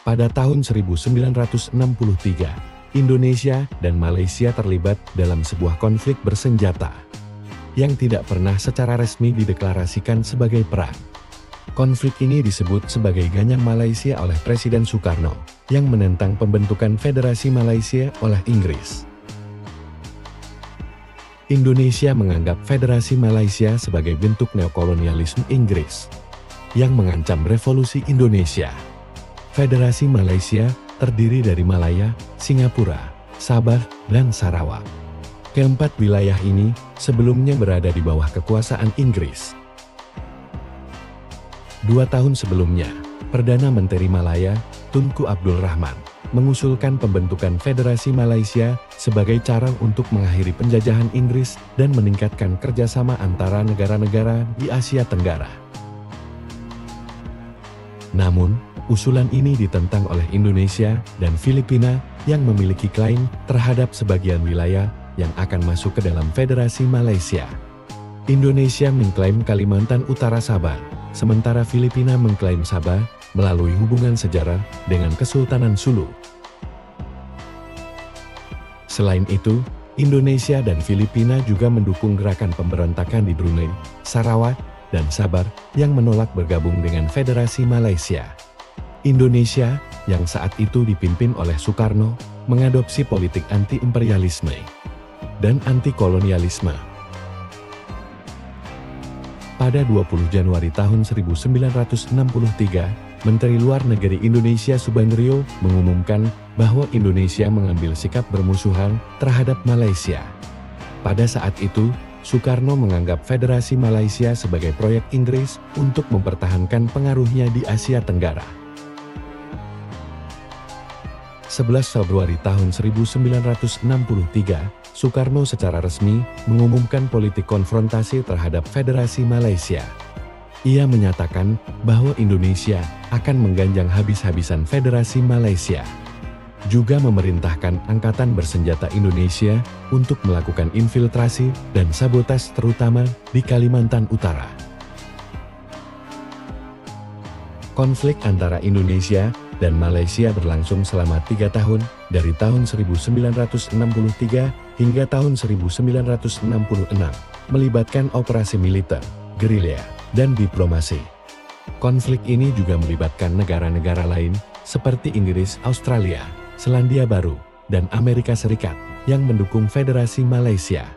Pada tahun 1963, Indonesia dan Malaysia terlibat dalam sebuah konflik bersenjata yang tidak pernah secara resmi dideklarasikan sebagai perang. Konflik ini disebut sebagai Ganyang Malaysia oleh Presiden Soekarno, yang menentang pembentukan Federasi Malaysia oleh Inggris. Indonesia menganggap Federasi Malaysia sebagai bentuk neokolonialisme Inggris yang mengancam revolusi Indonesia. Federasi Malaysia terdiri dari Malaya, Singapura, Sabah, dan Sarawak. Keempat wilayah ini sebelumnya berada di bawah kekuasaan Inggris. 2 tahun sebelumnya, Perdana Menteri Malaya, Tunku Abdul Rahman, mengusulkan pembentukan Federasi Malaysia sebagai cara untuk mengakhiri penjajahan Inggris dan meningkatkan kerjasama antara negara-negara di Asia Tenggara. Namun, usulan ini ditentang oleh Indonesia dan Filipina yang memiliki klaim terhadap sebagian wilayah yang akan masuk ke dalam Federasi Malaysia. Indonesia mengklaim Kalimantan Utara Sabah, sementara Filipina mengklaim Sabah melalui hubungan sejarah dengan Kesultanan Sulu. Selain itu, Indonesia dan Filipina juga mendukung gerakan pemberontakan di Brunei, Sarawak, dan Sabar yang menolak bergabung dengan Federasi Malaysia. Indonesia, yang saat itu dipimpin oleh Soekarno, mengadopsi politik anti-imperialisme dan anti-kolonialisme. Pada 20 Januari tahun 1963, Menteri Luar Negeri Indonesia Subandrio mengumumkan bahwa Indonesia mengambil sikap bermusuhan terhadap Malaysia. Pada saat itu, Soekarno menganggap Federasi Malaysia sebagai proyek Inggris untuk mempertahankan pengaruhnya di Asia Tenggara. 11 Februari tahun 1963, Soekarno secara resmi mengumumkan politik konfrontasi terhadap Federasi Malaysia. Ia menyatakan bahwa Indonesia akan mengganjang habis-habisan Federasi Malaysia. Juga memerintahkan Angkatan Bersenjata Indonesia untuk melakukan infiltrasi dan sabotas terutama di Kalimantan Utara. Konflik antara Indonesia dan Malaysia berlangsung selama 3 tahun, dari tahun 1963 hingga tahun 1966, melibatkan operasi militer, gerilya, dan diplomasi. Konflik ini juga melibatkan negara-negara lain, seperti Inggris, Australia, Selandia Baru, dan Amerika Serikat, yang mendukung Federasi Malaysia.